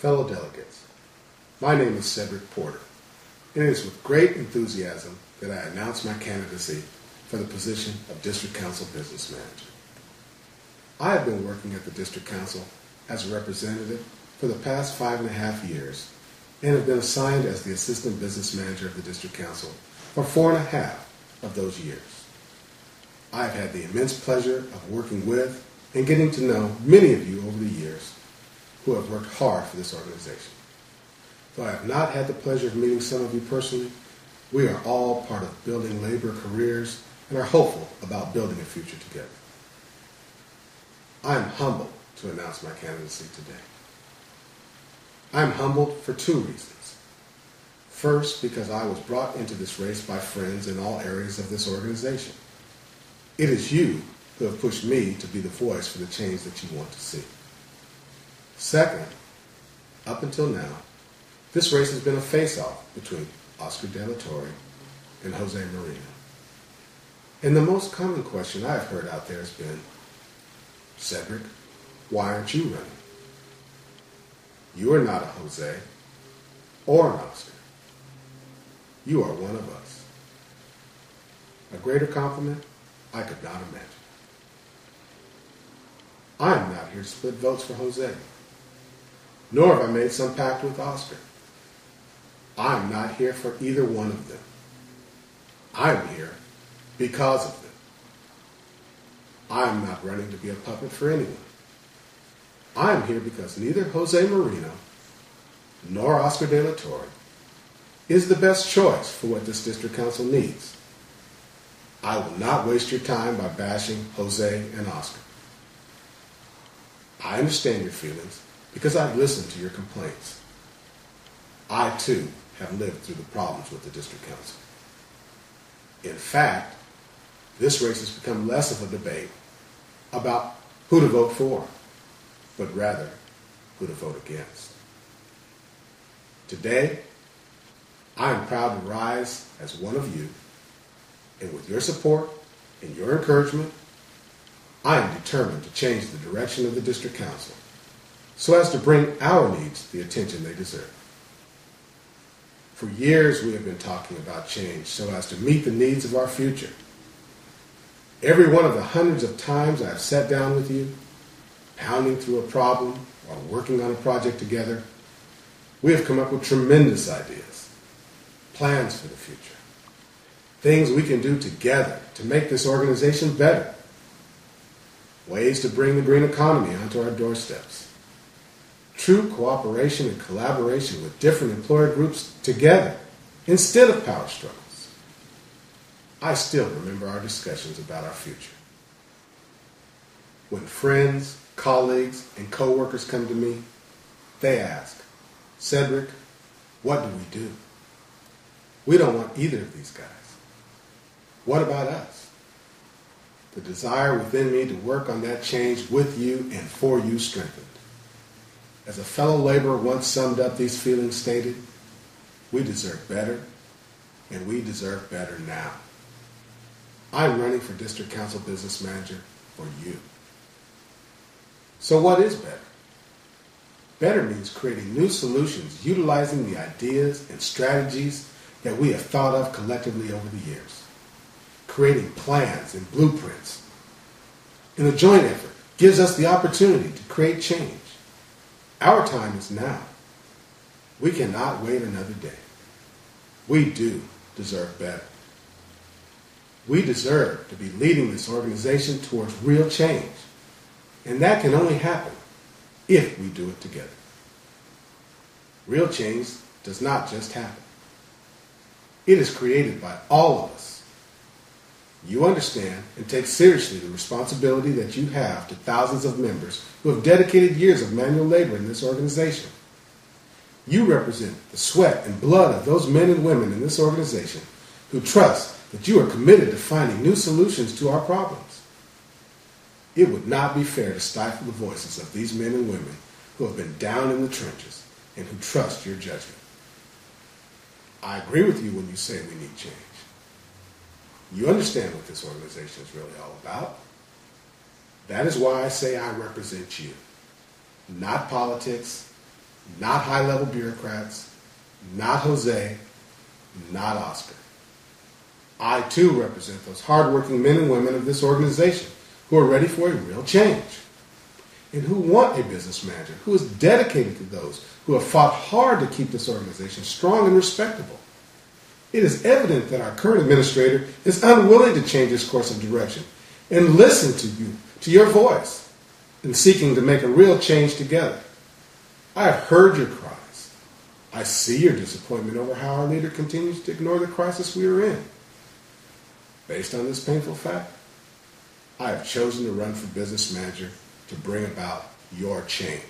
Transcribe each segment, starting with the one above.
Fellow delegates, my name is Cedric Porter, and it is with great enthusiasm that I announce my candidacy for the position of District Council Business Manager. I have been working at the District Council as a representative for the past 5.5 years and have been assigned as the Assistant Business Manager of the District Council for 4.5 of those years. I have had the immense pleasure of working with and getting to know many of you over the years who have worked hard for this organization. Though I have not had the pleasure of meeting some of you personally, we are all part of building labor careers and are hopeful about building a future together. I am humbled to announce my candidacy today. I am humbled for 2 reasons. First, because I was brought into this race by friends in all areas of this organization. It is you who have pushed me to be the voice for the change that you want to see. Second, up until now, this race has been a face-off between Oscar De La Torre and Jose Marino. And the most common question I've heard out there has been, Cedric, why aren't you running? You are not a Jose or an Oscar. You are one of us. A greater compliment I could not imagine. I am not here to split votes for Jose, nor have I made some pact with Oscar. I am not here for either one of them. I am here because of them. I am not running to be a puppet for anyone. I am here because neither Jose Marino nor Oscar De La Torre is the best choice for what this district council needs. I will not waste your time by bashing Jose and Oscar. I understand your feelings because I've listened to your complaints. I, too, have lived through the problems with the district council. In fact, this race has become less of a debate about who to vote for, but rather who to vote against. Today, I am proud to rise as one of you, and with your support and your encouragement, I am determined to change the direction of the District Council so as to bring our needs the attention they deserve. For years, we have been talking about change so as to meet the needs of our future. Every one of the hundreds of times I have sat down with you, pounding through a problem or working on a project together, we have come up with tremendous ideas, plans for the future, things we can do together to make this organization better, ways to bring the green economy onto our doorsteps, true cooperation and collaboration with different employer groups together instead of power struggles. I still remember our discussions about our future. When friends, colleagues, and coworkers come to me, they ask, Cedric, what do we do? We don't want either of these guys. What about us? The desire within me to work on that change with you and for you strengthened. As a fellow laborer once summed up these feelings stated, we deserve better, and we deserve better now. I'm running for District Council Business Manager for you. So what is better? Better means creating new solutions utilizing the ideas and strategies that we have thought of collectively over the years. Creating plans and blueprints in a joint effort gives us the opportunity to create change. Our time is now. We cannot wait another day. We do deserve better. We deserve to be leading this organization towards real change. And that can only happen if we do it together. Real change does not just happen. It is created by all of us. You understand and take seriously the responsibility that you have to thousands of members who have dedicated years of manual labor in this organization. You represent the sweat and blood of those men and women in this organization who trust that you are committed to finding new solutions to our problems. It would not be fair to stifle the voices of these men and women who have been down in the trenches and who trust your judgment. I agree with you when you say we need change. You understand what this organization is really all about. That is why I say I represent you. Not politics, not high-level bureaucrats, not Jose, not Oscar. I, too, represent those hardworking men and women of this organization who are ready for a real change and who want a business manager who is dedicated to those who have fought hard to keep this organization strong and respectable. It is evident that our current administrator is unwilling to change his course of direction and listen to you, to your voice, in seeking to make a real change together. I have heard your cries. I see your disappointment over how our leader continues to ignore the crisis we are in. Based on this painful fact, I have chosen to run for business manager to bring about your change.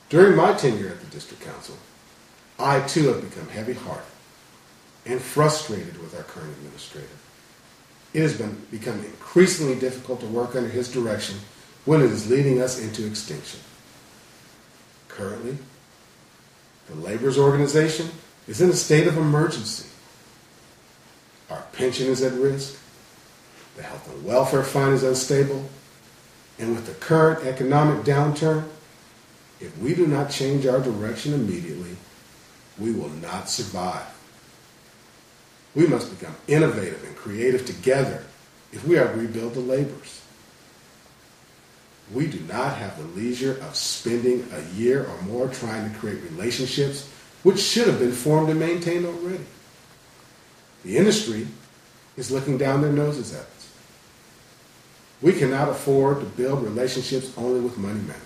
During my tenure at the district council, I too have become heavy-hearted and frustrated with our current administrator. It has become increasingly difficult to work under his direction when it is leading us into extinction. Currently, the laborers organization is in a state of emergency. Our pension is at risk, the health and welfare fund is unstable, and with the current economic downturn, if we do not change our direction immediately, we will not survive. We must become innovative and creative together if we are to rebuild the laborers. We do not have the leisure of spending a year or more trying to create relationships which should have been formed and maintained already. The industry is looking down their noses at us. We cannot afford to build relationships only with money managers.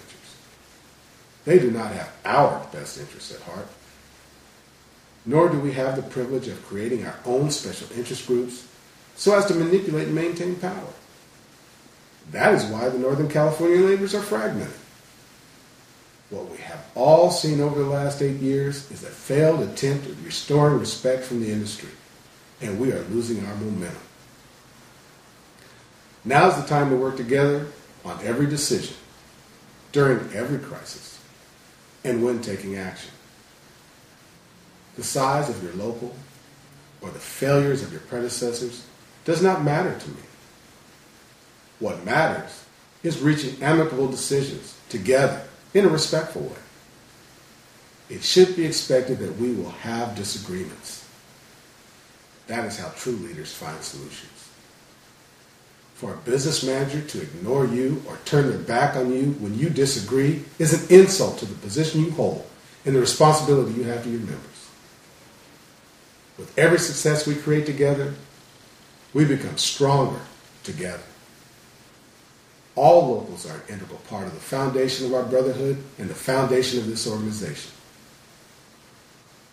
They do not have our best interests at heart. Nor do we have the privilege of creating our own special interest groups so as to manipulate and maintain power. That is why the Northern California laborers are fragmented. What we have all seen over the last 8 years is a failed attempt at restoring respect from the industry, and we are losing our momentum. Now is the time to work together on every decision, during every crisis, and when taking action. The size of your local or the failures of your predecessors does not matter to me. What matters is reaching amicable decisions together in a respectful way. It should be expected that we will have disagreements. That is how true leaders find solutions. For a business manager to ignore you or turn their back on you when you disagree is an insult to the position you hold and the responsibility you have to your members. With every success we create together, we become stronger together. All locals are an integral part of the foundation of our brotherhood and the foundation of this organization.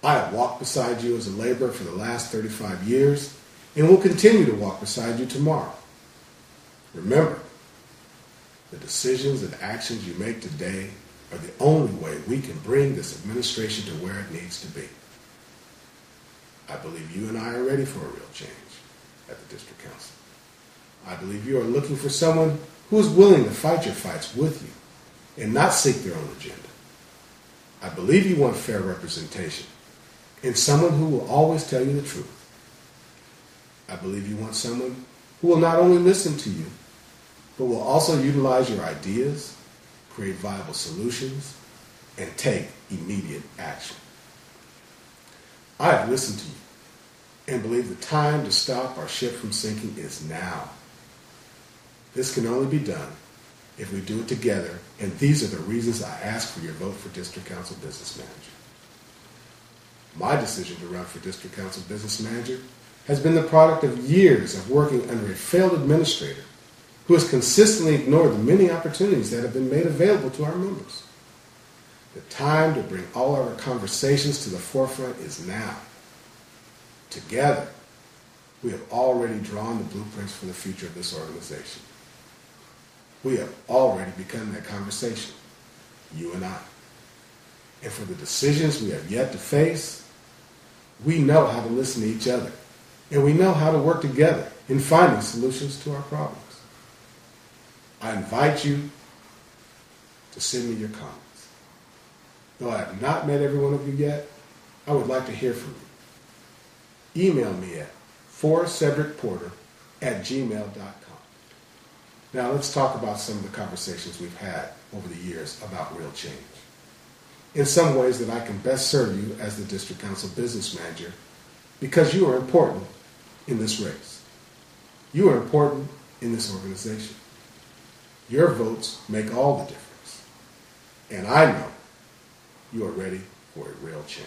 I have walked beside you as a laborer for the last 35 years and will continue to walk beside you tomorrow. Remember, the decisions and actions you make today are the only way we can bring this administration to where it needs to be. I believe you and I are ready for a real change at the District Council. I believe you are looking for someone who is willing to fight your fights with you and not seek their own agenda. I believe you want fair representation and someone who will always tell you the truth. I believe you want someone who will not only listen to you, but will also utilize your ideas, create viable solutions, and take immediate action. I have listened to you and believe the time to stop our ship from sinking is now. This can only be done if we do it together, and these are the reasons I ask for your vote for District Council Business Manager. My decision to run for District Council Business Manager has been the product of years of working under a failed administrator who has consistently ignored the many opportunities that have been made available to our members. The time to bring all our conversations to the forefront is now. Together, we have already drawn the blueprints for the future of this organization. We have already begun that conversation, you and I. And for the decisions we have yet to face, we know how to listen to each other, and we know how to work together in finding solutions to our problems. I invite you to send me your comments. Though I have not met every one of you yet, I would like to hear from you. Email me at forcedricporter@gmail.com. Now let's talk about some of the conversations we've had over the years about real change. in some ways that I can best serve you as the District Council Business Manager, because you are important in this race. You are important in this organization. Your votes make all the difference. And I know you are ready for a real change.